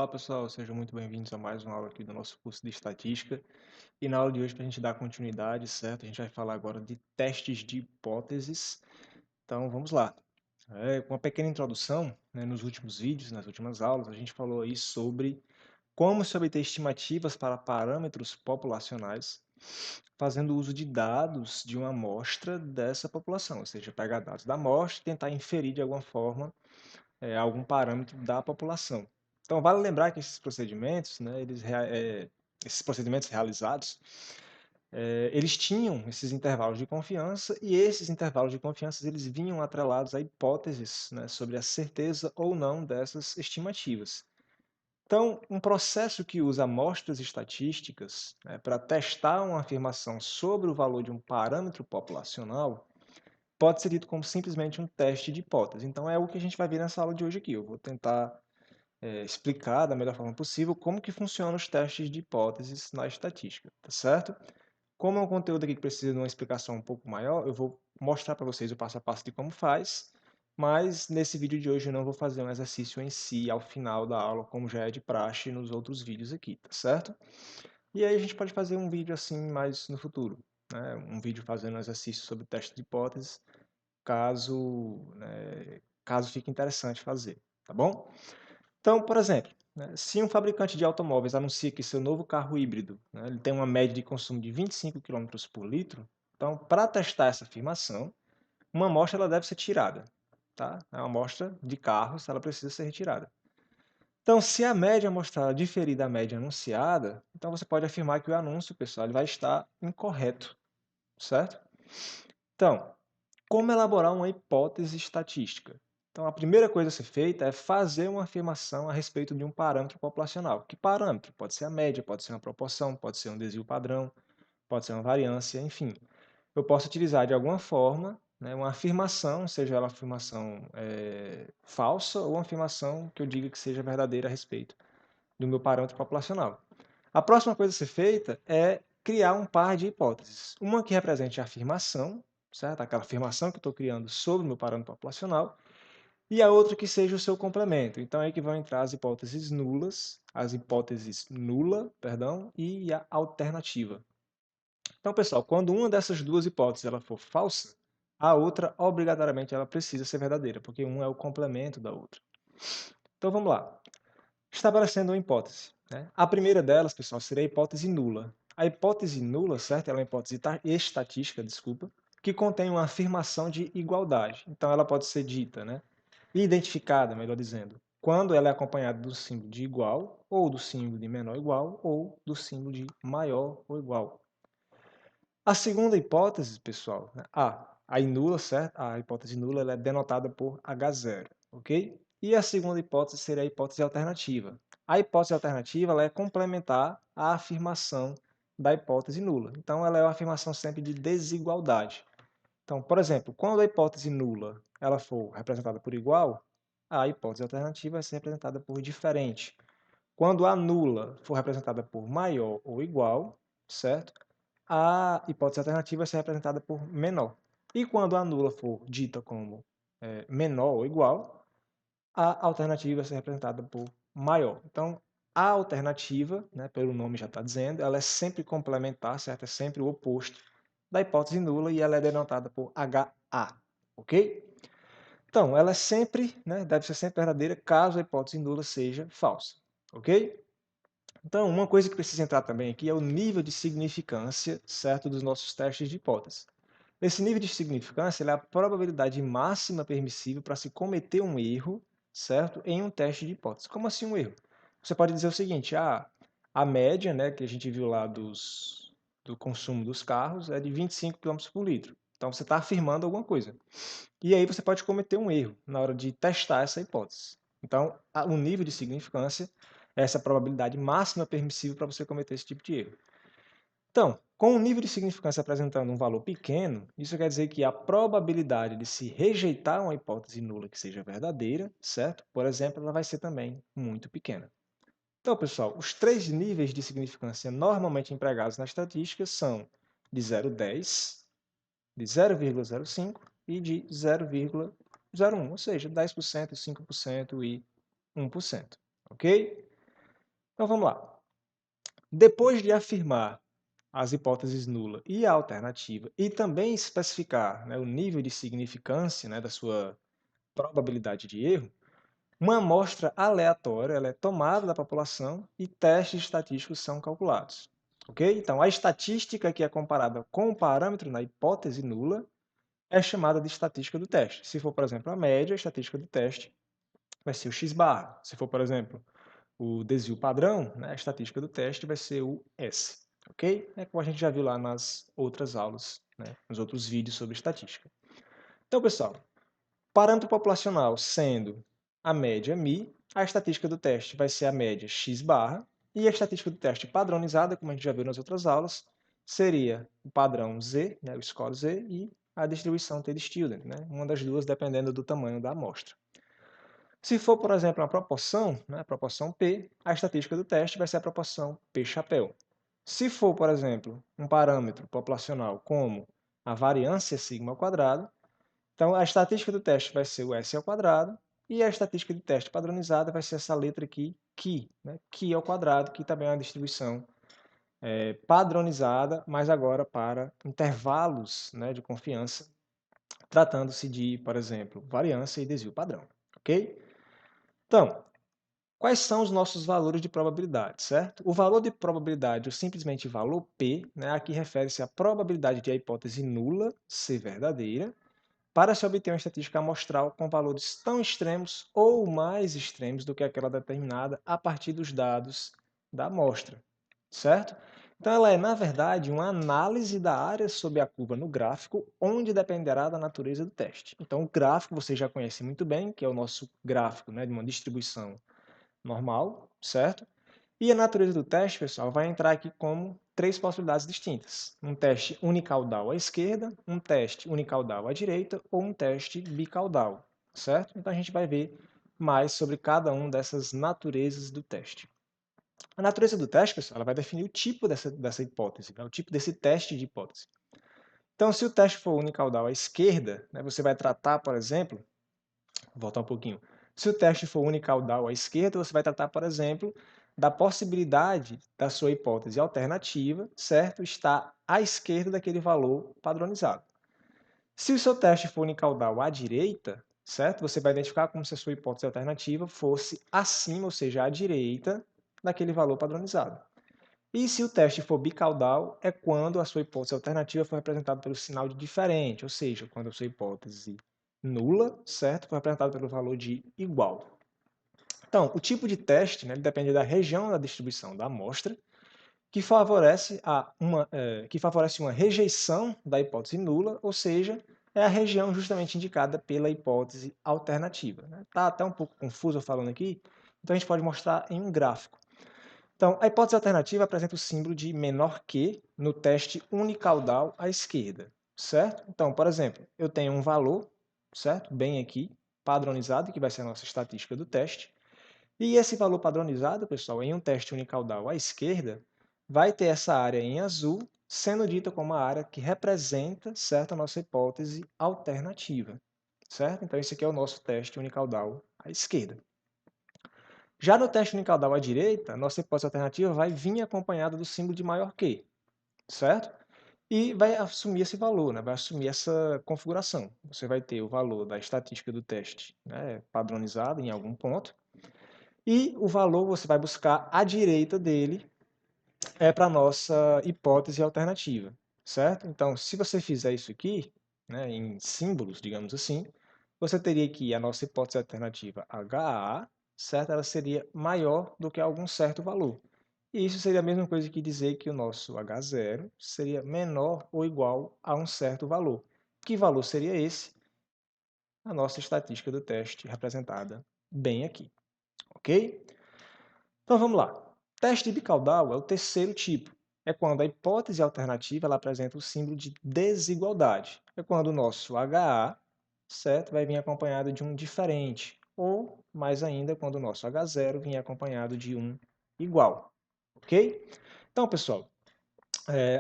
Olá pessoal, sejam muito bem-vindos a mais uma aula aqui do nosso curso de Estatística. E na aula de hoje, para a gente dar continuidade, certo? A gente vai falar agora de testes de hipóteses. Então vamos lá. Com uma pequena introdução, né, nos últimos vídeos, nas últimas aulas, a gente falou aí sobre como se obter estimativas para parâmetros populacionais, fazendo uso de dados de uma amostra dessa população, ou seja, pegar dados da amostra e tentar inferir de alguma forma algum parâmetro da população. Então, vale lembrar que esses procedimentos, né, esses procedimentos realizados, eles tinham esses intervalos de confiança e esses intervalos de confiança eles vinham atrelados a hipóteses, né, sobre a certeza ou não dessas estimativas. Então, um processo que usa amostras estatísticas, né, para testar uma afirmação sobre o valor de um parâmetro populacional pode ser dito como simplesmente um teste de hipótese. Então, é o que a gente vai ver nessa aula de hoje aqui. Eu vou tentar explicar da melhor forma possível como que funcionam os testes de hipóteses na estatística, tá certo? Como é um conteúdo aqui que precisa de uma explicação um pouco maior, eu vou mostrar para vocês o passo a passo de como faz, mas nesse vídeo de hoje eu não vou fazer um exercício em si ao final da aula, como já é de praxe nos outros vídeos aqui, tá certo? E aí a gente pode fazer um vídeo assim mais no futuro, né? Um vídeo fazendo um exercício sobre teste de hipóteses, caso fique interessante fazer, tá bom? Então, por exemplo, né, se um fabricante de automóveis anuncia que seu novo carro híbrido, né, ele tem uma média de consumo de 25 quilômetros por litro, então, para testar essa afirmação, uma amostra ela deve ser tirada. Tá? É uma amostra de carros, ela precisa ser retirada. Então, se a média mostrar diferir da média anunciada, então você pode afirmar que o anúncio, pessoal, ele vai estar incorreto, certo? Então, como elaborar uma hipótese estatística? Então, a primeira coisa a ser feita é fazer uma afirmação a respeito de um parâmetro populacional. Que parâmetro? Pode ser a média, pode ser uma proporção, pode ser um desvio padrão, pode ser uma variância, enfim. Eu posso utilizar de alguma forma, né, uma afirmação, seja ela uma afirmação falsa ou uma afirmação que eu diga que seja verdadeira a respeito do meu parâmetro populacional. A próxima coisa a ser feita é criar um par de hipóteses. Uma que represente a afirmação, certo? Aquela afirmação que eu estou criando sobre o meu parâmetro populacional, e a outra que seja o seu complemento. Então, é aí que vão entrar as hipóteses nulas, as hipóteses nula, perdão, e a alternativa. Então, pessoal, quando uma dessas duas hipóteses ela for falsa, a outra, obrigatoriamente, ela precisa ser verdadeira, porque um é o complemento da outra. Então, vamos lá. Estabelecendo uma hipótese, né? A primeira delas, pessoal, seria a hipótese nula. A hipótese nula, certo? Ela é uma hipótese estatística, desculpa, que contém uma afirmação de igualdade. Então, ela pode ser dita, né? Identificada, melhor dizendo, quando ela é acompanhada do símbolo de igual, ou do símbolo de menor igual, ou do símbolo de maior ou igual. A segunda hipótese, pessoal, né? A nula, certo? A hipótese nula ela é denotada por H0, ok? E a segunda hipótese seria a hipótese alternativa. A hipótese alternativa ela é complementar à afirmação da hipótese nula. Então, ela é uma afirmação sempre de desigualdade. Então, por exemplo, quando a hipótese nula ela for representada por igual, a hipótese alternativa vai ser representada por diferente. Quando a nula for representada por maior ou igual, certo? A hipótese alternativa vai ser representada por menor. E quando a nula for dita como menor ou igual, a alternativa vai ser representada por maior. Então, a alternativa, né, pelo nome já está dizendo, ela é sempre complementar, certo? É sempre o oposto da hipótese nula e ela é denotada por HA, ok? Então, ela é sempre, né, deve ser sempre verdadeira caso a hipótese nula seja falsa, ok? Então, uma coisa que precisa entrar também aqui é o nível de significância, certo, dos nossos testes de hipótese. Esse nível de significância é a probabilidade máxima permissível para se cometer um erro, certo, em um teste de hipótese. Como assim um erro? Você pode dizer o seguinte, a média, né, que a gente viu lá do consumo dos carros é de 25 km por litro. Então, você está afirmando alguma coisa. E aí você pode cometer um erro na hora de testar essa hipótese. Então, o nível de significância é essa probabilidade máxima permissível para você cometer esse tipo de erro. Então, com o nível de significância apresentando um valor pequeno, isso quer dizer que a probabilidade de se rejeitar uma hipótese nula que seja verdadeira, certo? Por exemplo, ela vai ser também muito pequena. Então, pessoal, os três níveis de significância normalmente empregados na estatística são de 0,10, de 0,05 e de 0,01, ou seja, 10%, 5% e 1%, ok? Então vamos lá. Depois de afirmar as hipóteses nula e a alternativa e também especificar, né, o nível de significância, né, da sua probabilidade de erro, uma amostra aleatória ela é tomada da população e testes estatísticos são calculados. Ok? Então, a estatística que é comparada com o parâmetro na hipótese nula é chamada de estatística do teste. Se for, por exemplo, a média, a estatística do teste vai ser o x barra. Se for, por exemplo, o desvio padrão, né, a estatística do teste vai ser o S. Ok? É como a gente já viu lá nas outras aulas, né, nos outros vídeos sobre estatística. Então, pessoal, parâmetro populacional sendo a média μ, a estatística do teste vai ser a média x barra, e a estatística do teste padronizada, como a gente já viu nas outras aulas, seria o padrão z, né, o score z, e a distribuição t-student, né, uma das duas dependendo do tamanho da amostra. Se for, por exemplo, uma proporção, né, a proporção P, a estatística do teste vai ser a proporção P-chapéu. Se for, por exemplo, um parâmetro populacional como a variância sigma ao quadrado, então a estatística do teste vai ser o S ao quadrado e a estatística de teste padronizada vai ser essa letra aqui, Chi, né, Chi ao quadrado, que também é uma distribuição padronizada, mas agora para intervalos, né, de confiança, tratando-se de, por exemplo, variância e desvio padrão. Ok? Então, quais são os nossos valores de probabilidade, certo? O valor de probabilidade, ou simplesmente valor P, né, aqui refere-se à probabilidade de a hipótese nula ser verdadeira, para se obter uma estatística amostral com valores tão extremos ou mais extremos do que aquela determinada a partir dos dados da amostra, certo? Então, ela é, na verdade, uma análise da área sob a curva no gráfico, onde dependerá da natureza do teste. Então, o gráfico você já conhece muito bem, que é o nosso gráfico, né, de uma distribuição normal, certo? E a natureza do teste, pessoal, vai entrar aqui como três possibilidades distintas. Um teste unicaudal à esquerda, um teste unicaudal à direita ou um teste bicaudal, certo? Então a gente vai ver mais sobre cada uma dessas naturezas do teste. A natureza do teste, pessoal, ela vai definir o tipo dessa hipótese, né? O tipo desse teste de hipótese. Então, se o teste for unicaudal à esquerda, né, você vai tratar, por exemplo, vou voltar um pouquinho. Se o teste for unicaudal à esquerda, você vai tratar, por exemplo, da possibilidade da sua hipótese alternativa, certo? Estar à esquerda daquele valor padronizado. Se o seu teste for unicaudal à direita, certo? Você vai identificar como se a sua hipótese alternativa fosse acima, ou seja, à direita daquele valor padronizado. E se o teste for bicaudal, é quando a sua hipótese alternativa for representada pelo sinal de diferente, ou seja, quando a sua hipótese nula, certo, for representada pelo valor de igual. Então, o tipo de teste, né, ele depende da região da distribuição da amostra, que favorece uma rejeição da hipótese nula, ou seja, é a região justamente indicada pela hipótese alternativa. Está até um pouco confuso eu falando aqui, então a gente pode mostrar em um gráfico. Então, a hipótese alternativa apresenta o símbolo de menor que no teste unicaudal à esquerda, certo? Então, por exemplo, eu tenho um valor, certo? Bem aqui, padronizado, que vai ser a nossa estatística do teste. E esse valor padronizado, pessoal, em um teste unicaudal à esquerda, vai ter essa área em azul, sendo dita como a área que representa, certo, a nossa hipótese alternativa, certo? Então, esse aqui é o nosso teste unicaudal à esquerda. Já no teste unicaudal à direita, nossa hipótese alternativa vai vir acompanhada do símbolo de maior que, certo? E vai assumir esse valor, né? Vai assumir essa configuração. Você vai ter o valor da estatística do teste, né, padronizado em algum ponto, e o valor você vai buscar à direita dele para a nossa hipótese alternativa, certo? Então, se você fizer isso aqui, né, em símbolos, digamos assim, você teria que a nossa hipótese alternativa HA, certo? Ela seria maior do que algum certo valor. E isso seria a mesma coisa que dizer que o nosso H0 seria menor ou igual a um certo valor. Que valor seria esse? A nossa estatística do teste representada bem aqui, ok? Então vamos lá. Teste bicaudal é o terceiro tipo. É quando a hipótese alternativa ela apresenta o símbolo de desigualdade. É quando o nosso HA, certo, vai vir acompanhado de um diferente. Ou, mais ainda, quando o nosso H0 vem acompanhado de um igual. Ok? Então, pessoal,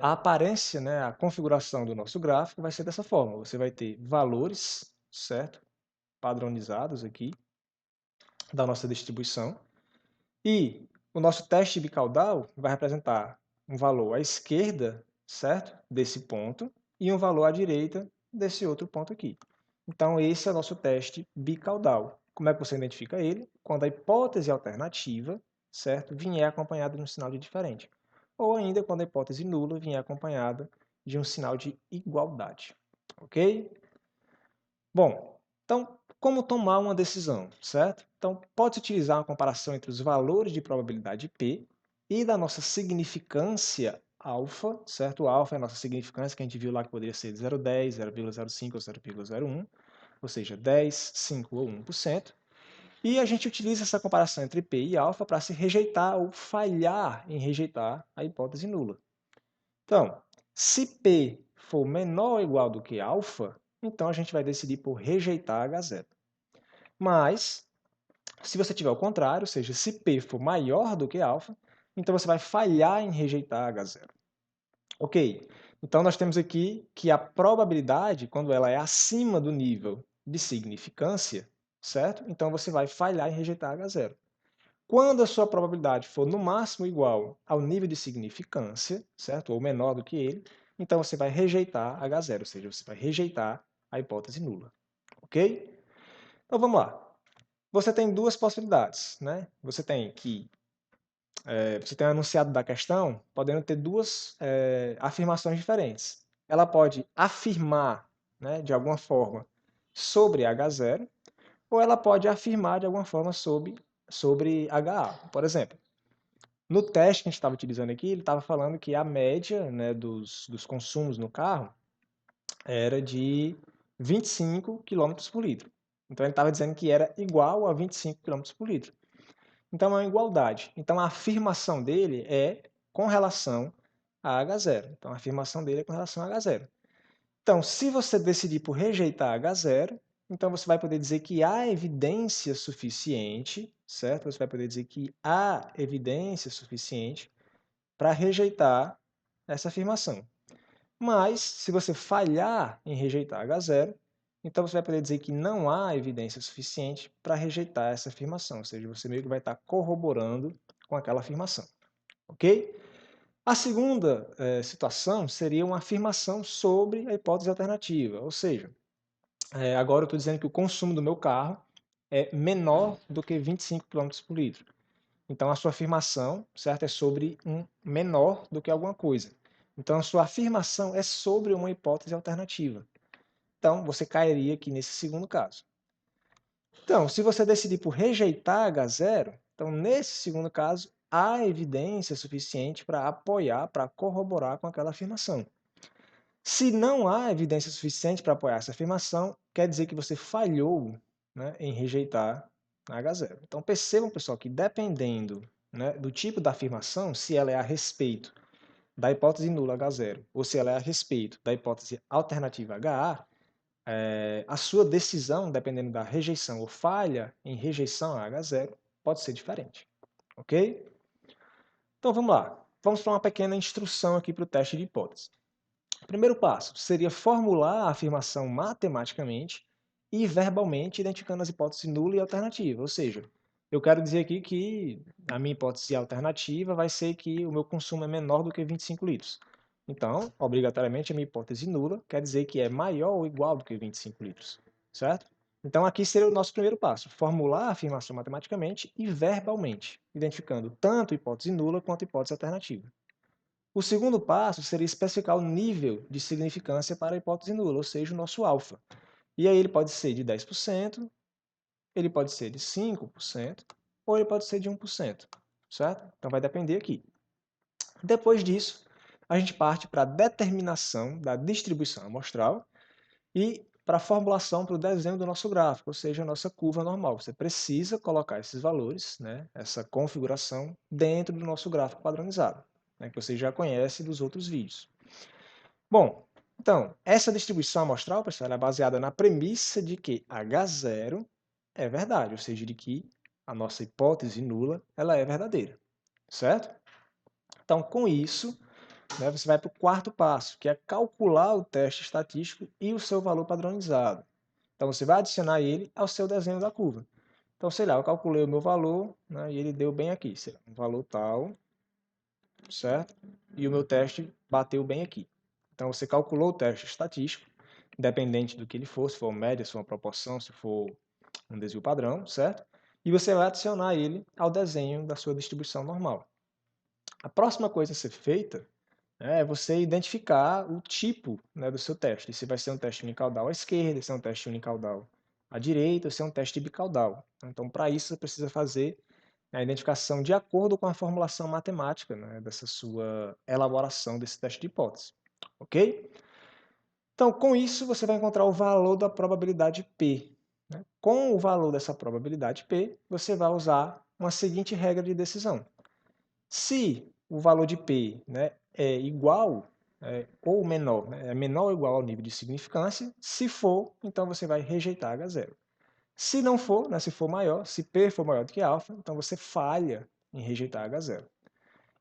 a aparência, né, a configuração do nosso gráfico vai ser dessa forma. Você vai ter valores, certo, padronizados aqui, da nossa distribuição. E o nosso teste bicaudal vai representar um valor à esquerda, certo? Desse ponto, e um valor à direita desse outro ponto aqui. Então, esse é o nosso teste bicaudal. Como é que você identifica ele? Quando a hipótese alternativa, certo, vier acompanhada de um sinal de diferente. Ou ainda quando a hipótese nula vier acompanhada de um sinal de igualdade. Ok? Bom, então, como tomar uma decisão, certo? Então, pode-se utilizar uma comparação entre os valores de probabilidade P e da nossa significância alfa, certo? O alfa é a nossa significância, que a gente viu lá que poderia ser de 0,10, 0,05 ou 0,01, ou seja, 10, 5 ou 1%. E a gente utiliza essa comparação entre P e alfa para se rejeitar ou falhar em rejeitar a hipótese nula. Então, se P for menor ou igual do que alfa, então a gente vai decidir por rejeitar H0. Mas, se você tiver o contrário, ou seja, se P for maior do que alfa, então você vai falhar em rejeitar H0. Ok, então nós temos aqui que a probabilidade, quando ela é acima do nível de significância, certo? Então você vai falhar em rejeitar H0. Quando a sua probabilidade for no máximo igual ao nível de significância, certo? Ou menor do que ele, então você vai rejeitar H0, ou seja, você vai rejeitar a hipótese nula. Ok? Então vamos lá. Você tem duas possibilidades, né? Você tem um enunciado da questão podendo ter duas afirmações diferentes. Ela pode afirmar, né, de alguma forma sobre H0, ou ela pode afirmar de alguma forma sobre HA. Por exemplo, no teste que a gente estava utilizando aqui, ele estava falando que a média, né, dos consumos no carro era de 25 km por litro. Então ele estava dizendo que era igual a 25 km por litro. Então é uma igualdade. Então a afirmação dele é com relação a H0. Então a afirmação dele é com relação a H0. Então, se você decidir por rejeitar H0, então você vai poder dizer que há evidência suficiente, certo? Você vai poder dizer que há evidência suficiente para rejeitar essa afirmação. Mas, se você falhar em rejeitar H0, então você vai poder dizer que não há evidência suficiente para rejeitar essa afirmação, ou seja, você meio que vai estar corroborando com aquela afirmação. Ok? A segunda situação seria uma afirmação sobre a hipótese alternativa, ou seja, agora eu estou dizendo que o consumo do meu carro é menor do que 25 km por litro. Então, a sua afirmação, certo, é sobre um menor do que alguma coisa. Então, a sua afirmação é sobre uma hipótese alternativa. Então, você cairia aqui nesse segundo caso. Então, se você decidir por rejeitar H0, então, nesse segundo caso, há evidência suficiente para apoiar, para corroborar com aquela afirmação. Se não há evidência suficiente para apoiar essa afirmação, quer dizer que você falhou, né, em rejeitar H0. Então percebam, pessoal, que dependendo, né, do tipo da afirmação, se ela é a respeito da hipótese nula H0 ou se ela é a respeito da hipótese alternativa HA, a sua decisão, dependendo da rejeição ou falha em rejeição a H0, pode ser diferente. Ok? Então vamos lá. Vamos para uma pequena instrução aqui para o teste de hipótese. O primeiro passo seria formular a afirmação matematicamente e verbalmente, identificando as hipóteses nula e alternativa. Ou seja, eu quero dizer aqui que a minha hipótese alternativa vai ser que o meu consumo é menor do que 25 litros. Então, obrigatoriamente, a minha hipótese nula quer dizer que é maior ou igual do que 25 litros. Certo? Então, aqui seria o nosso primeiro passo, formular a afirmação matematicamente e verbalmente, identificando tanto hipótese nula quanto hipótese alternativa. O segundo passo seria especificar o nível de significância para a hipótese nula, ou seja, o nosso alfa. E aí ele pode ser de 10%, ele pode ser de 5%, ou ele pode ser de 1%, certo? Então vai depender aqui. Depois disso, a gente parte para a determinação da distribuição amostral e para a formulação para o desenho do nosso gráfico, ou seja, a nossa curva normal. Você precisa colocar esses valores, né, essa configuração, dentro do nosso gráfico padronizado, né, que você já conhece dos outros vídeos. Bom, então, essa distribuição amostral, pessoal, é baseada na premissa de que H0 é verdade, ou seja, de que a nossa hipótese nula ela é verdadeira, certo? Então, com isso, né, você vai para o quarto passo, que é calcular o teste estatístico e o seu valor padronizado. Então, você vai adicionar ele ao seu desenho da curva. Então, sei lá, eu calculei o meu valor, né, e ele deu bem aqui, sei lá, um valor tal, certo? E o meu teste bateu bem aqui. Então, você calculou o teste estatístico, independente do que ele for, se for média, se for uma proporção, se for um desvio padrão, certo? E você vai adicionar ele ao desenho da sua distribuição normal. A próxima coisa a ser feita, né, é você identificar o tipo, né, do seu teste. Se vai ser um teste unicaudal à esquerda, se é um teste unicaudal à direita, ou se é um teste bicaudal. Então, para isso, você precisa fazer a identificação de acordo com a formulação matemática, né, dessa sua elaboração desse teste de hipótese. Ok? Então, com isso, você vai encontrar o valor da probabilidade P. Né? Com o valor dessa probabilidade P, você vai usar uma seguinte regra de decisão. Se o valor de P, né, é igual ou menor, né, é menor ou igual ao nível de significância, se for, então você vai rejeitar H0. Se não for, né, se for maior, se P for maior do que alfa, então você falha em rejeitar H0.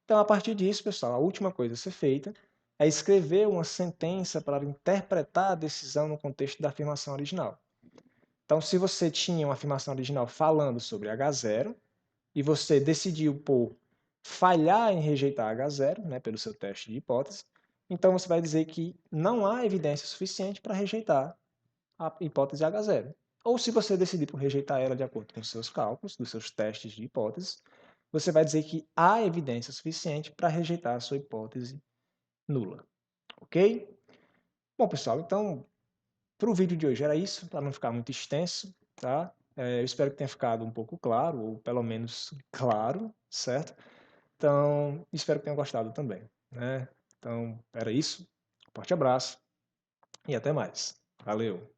Então, a partir disso, pessoal, a última coisa a ser feita é escrever uma sentença para interpretar a decisão no contexto da afirmação original. Então, se você tinha uma afirmação original falando sobre H0 e você decidiu por falhar em rejeitar H0, né, pelo seu teste de hipótese, então você vai dizer que não há evidência suficiente para rejeitar a hipótese H0. Ou se você decidir por rejeitar ela de acordo com os seus cálculos, dos seus testes de hipótese, você vai dizer que há evidência suficiente para rejeitar a sua hipótese nula. Ok? Bom, pessoal, então, para o vídeo de hoje era isso, para não ficar muito extenso, tá? Eu espero que tenha ficado um pouco claro, ou pelo menos claro, certo? Então, espero que tenham gostado também, né? Então, era isso. Um forte abraço e até mais. Valeu!